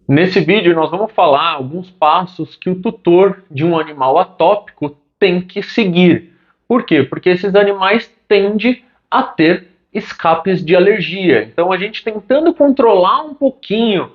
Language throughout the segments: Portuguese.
Nesse vídeo nós vamos falar alguns passos que o tutor de um animal atópico tem que seguir. Por quê? Porque esses animais tendem a ter escapes de alergia. Então a gente tentando controlar um pouquinho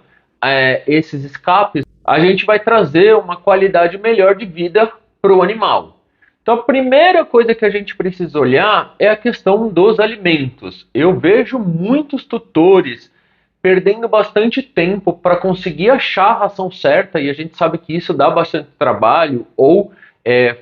esses escapes, a gente vai trazer uma qualidade melhor de vida para o animal. Então a primeira coisa que a gente precisa olhar é a questão dos alimentos. Eu vejo muitos tutores perdendo bastante tempo para conseguir achar a ração certa, e a gente sabe que isso dá bastante trabalho, ou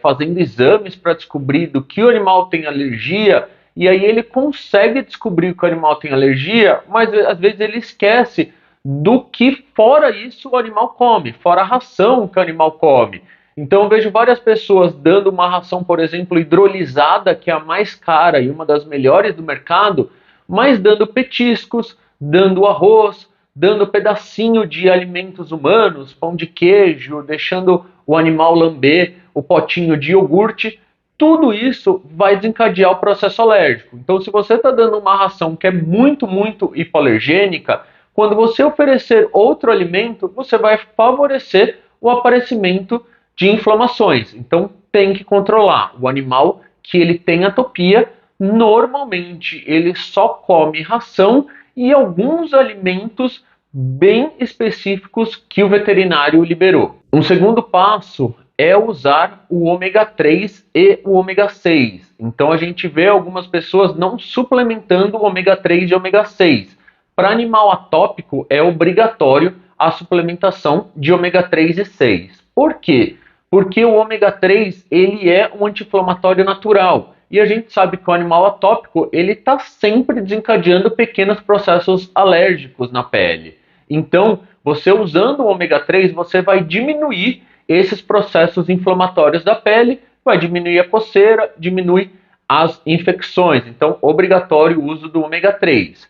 fazendo exames para descobrir do que o animal tem alergia, e aí ele consegue descobrir que o animal tem alergia, mas às vezes ele esquece do que fora isso o animal come, fora a ração que o animal come. Então eu vejo várias pessoas dando uma ração, por exemplo, hidrolisada, que é a mais cara e uma das melhores do mercado, mas dando petiscos, dando arroz, dando pedacinho de alimentos humanos, pão de queijo, deixando o animal lamber o potinho de iogurte. Tudo isso vai desencadear o processo alérgico. Então, se você está dando uma ração que é muito hipoalergênica, quando você oferecer outro alimento, você vai favorecer o aparecimento de inflamações. Então, tem que controlar. O animal que ele tem atopia, normalmente ele só come ração e alguns alimentos bem específicos que o veterinário liberou. Um segundo passo é usar o ômega 3 e o ômega 6. Então a gente vê algumas pessoas não suplementando o ômega 3 e ômega 6. Para animal atópico é obrigatório a suplementação de ômega 3 e 6. Por quê? Porque o ômega 3 ele é um anti-inflamatório natural. E a gente sabe que o animal atópico ele está sempre desencadeando pequenos processos alérgicos na pele. Então, você usando o ômega 3, você vai diminuir esses processos inflamatórios da pele, vai diminuir a coceira, diminui as infecções. Então, obrigatório o uso do ômega 3.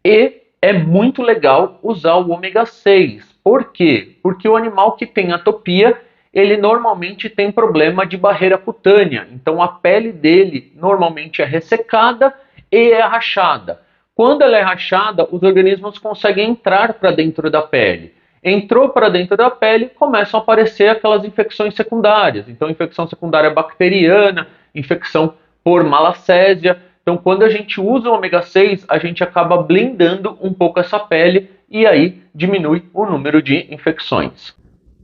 E é muito legal usar o ômega 6. Por quê? Porque o animal que tem atopia, ele normalmente tem problema de barreira cutânea. Então a pele dele normalmente é ressecada e é rachada. Quando ela é rachada, os organismos conseguem entrar para dentro da pele. Entrou para dentro da pele, começam a aparecer aquelas infecções secundárias. Então infecção secundária bacteriana, infecção por malacésia. Então quando a gente usa o ômega 6, a gente acaba blindando um pouco essa pele e aí diminui o número de infecções.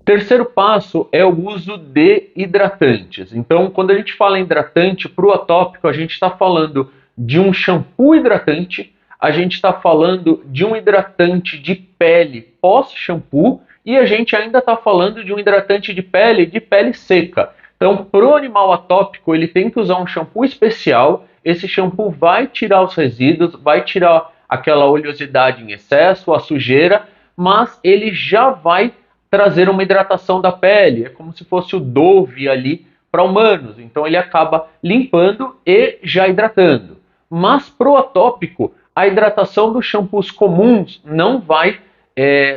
Terceiro passo é o uso de hidratantes. Então, quando a gente fala em hidratante para o atópico, a gente está falando de um shampoo hidratante, a gente está falando de um hidratante de pele pós-shampoo e a gente ainda está falando de um hidratante de pele seca. Então, para o animal atópico, ele tem que usar um shampoo especial. Esse shampoo vai tirar os resíduos, vai tirar aquela oleosidade em excesso, a sujeira, mas ele já vai trazer uma hidratação da pele. É como se fosse o Dove ali para humanos. Então ele acaba limpando e já hidratando. Mas para o atópico, a hidratação dos shampoos comuns não vai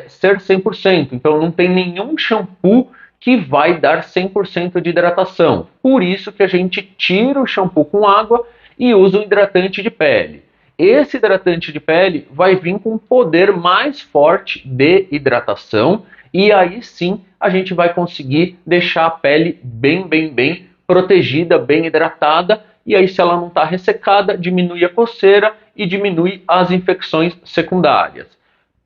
ser 100%. Então não tem nenhum shampoo que vai dar 100% de hidratação. Por isso que a gente tira o shampoo com água e usa um hidratante de pele. Esse hidratante de pele vai vir com um poder mais forte de hidratação e aí sim a gente vai conseguir deixar a pele bem protegida, bem hidratada, e aí se ela não está ressecada, diminui a coceira e diminui as infecções secundárias.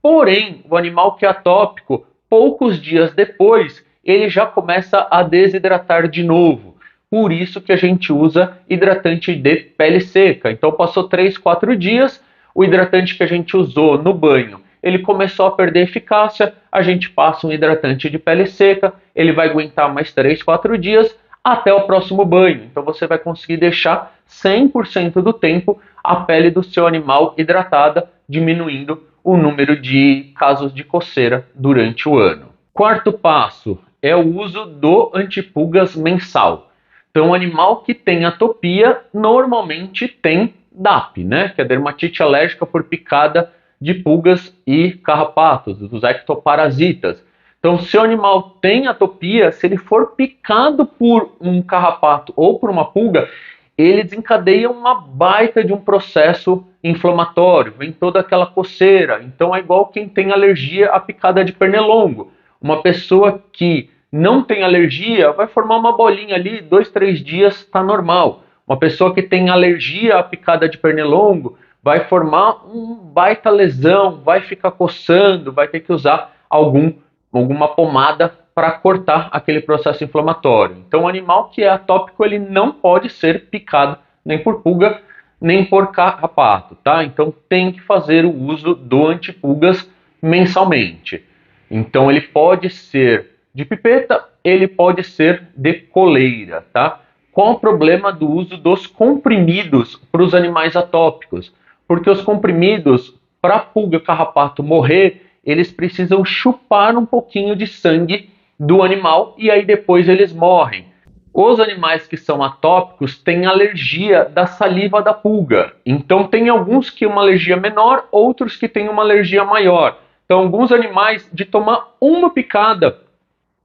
Porém, o animal que é atópico, poucos dias depois, ele já começa a desidratar de novo. Por isso que a gente usa hidratante de pele seca. Então passou 3, 4 dias, o hidratante que a gente usou no banho, ele começou a perder eficácia, a gente passa um hidratante de pele seca, ele vai aguentar mais 3, 4 dias até o próximo banho. Então você vai conseguir deixar 100% do tempo a pele do seu animal hidratada, diminuindo o número de casos de coceira durante o ano. Quarto passo é o uso do antipulgas mensal. Então, o animal que tem atopia normalmente tem DAP, né? Que é dermatite alérgica por picada de pulgas e carrapatos, dos ectoparasitas. Então, se o animal tem atopia, se ele for picado por um carrapato ou por uma pulga, ele desencadeia uma baita de um processo inflamatório, vem toda aquela coceira. Então é igual quem tem alergia à picada de pernilongo. Uma pessoa que não tem alergia vai formar uma bolinha ali, 2, 3 dias está normal. Uma pessoa que tem alergia à picada de pernilongo vai formar um baita lesão, vai ficar coçando, vai ter que usar alguma pomada para cortar aquele processo inflamatório. Então, o animal que é atópico, ele não pode ser picado nem por pulga, nem por carrapato, tá? Então, tem que fazer o uso do antipulgas mensalmente. Então, ele pode ser de pipeta, ele pode ser de coleira, tá? Qual o problema do uso dos comprimidos para os animais atópicos? Porque os comprimidos, para a pulga carrapato morrer, eles precisam chupar um pouquinho de sangue do animal e aí depois eles morrem. Os animais que são atópicos têm alergia da saliva da pulga. Então tem alguns que uma alergia menor, outros que têm uma alergia maior. Então alguns animais, de tomar uma picada,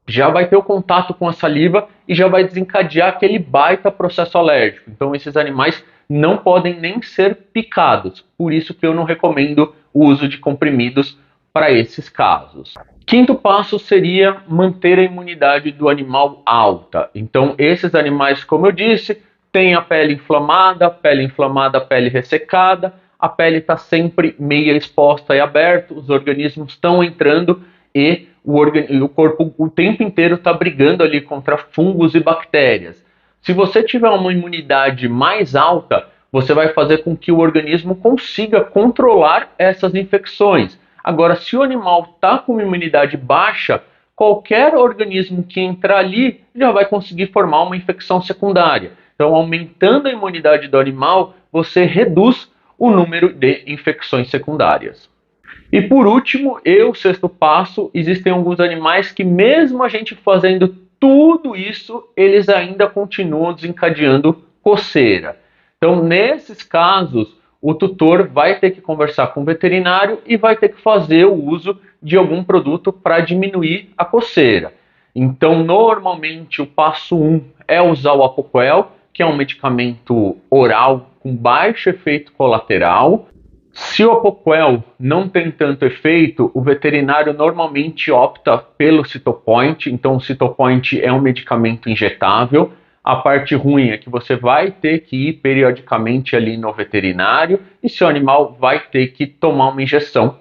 já vai ter o contato com a saliva e já vai desencadear aquele baita processo alérgico. Então esses animais não podem nem ser picados. Por isso que eu não recomendo o uso de comprimidos para esses casos. Quinto passo seria manter a imunidade do animal alta. Então esses animais, como eu disse, têm a pele inflamada, pele ressecada, a pele está sempre meia exposta e aberta, os organismos estão entrando e o corpo o tempo inteiro está brigando ali contra fungos e bactérias. Se você tiver uma imunidade mais alta, você vai fazer com que o organismo consiga controlar essas infecções. Agora, se o animal está com uma imunidade baixa, qualquer organismo que entrar ali já vai conseguir formar uma infecção secundária. Então, aumentando a imunidade do animal, você reduz o número de infecções secundárias. E por último, o sexto passo, existem alguns animais que mesmo a gente fazendo tudo isso, eles ainda continuam desencadeando coceira. Então, nesses casos, o tutor vai ter que conversar com o veterinário e vai ter que fazer o uso de algum produto para diminuir a coceira. Então, normalmente, o passo 1 é usar o Apoquel, que é um medicamento oral com baixo efeito colateral. Se o Apoquel não tem tanto efeito, o veterinário normalmente opta pelo Cytopoint. Então, o Cytopoint é um medicamento injetável. A parte ruim é que você vai ter que ir periodicamente ali no veterinário e seu animal vai ter que tomar uma injeção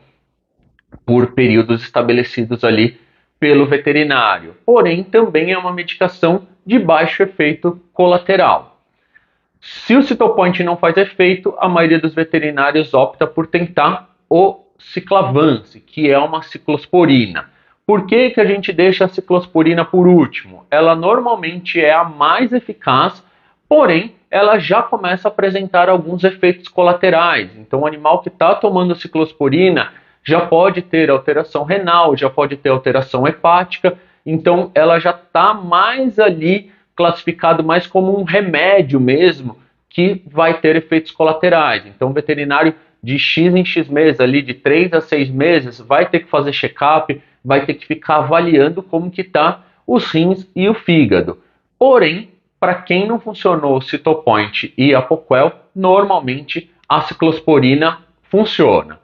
por períodos estabelecidos ali pelo veterinário. Porém, também é uma medicação de baixo efeito colateral. Se o Cytopoint não faz efeito, a maioria dos veterinários opta por tentar o Ciclavance, que é uma ciclosporina. Por que a gente deixa a ciclosporina por último? Ela normalmente é a mais eficaz, porém ela já começa a apresentar alguns efeitos colaterais. Então o animal que está tomando ciclosporina já pode ter alteração renal, já pode ter alteração hepática, então ela já está mais ali classificado mais como um remédio mesmo, que vai ter efeitos colaterais. Então o veterinário de X em X meses, ali de 3 a 6 meses, vai ter que fazer check-up, vai ter que ficar avaliando como que está os rins e o fígado. Porém, para quem não funcionou o Cytopoint e a Apoquel, normalmente a ciclosporina funciona.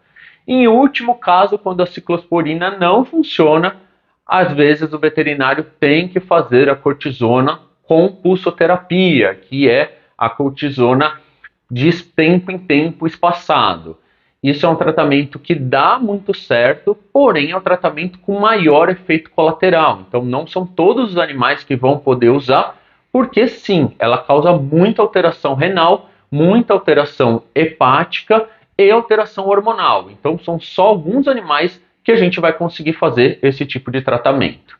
Em último caso, quando a ciclosporina não funciona, às vezes o veterinário tem que fazer a cortisona com pulsoterapia, que é a cortisona de tempo em tempo espaçado. Isso é um tratamento que dá muito certo, porém é um tratamento com maior efeito colateral. Então não são todos os animais que vão poder usar, porque sim, ela causa muita alteração renal, muita alteração hepática e alteração hormonal. Então são só alguns animais que a gente vai conseguir fazer esse tipo de tratamento.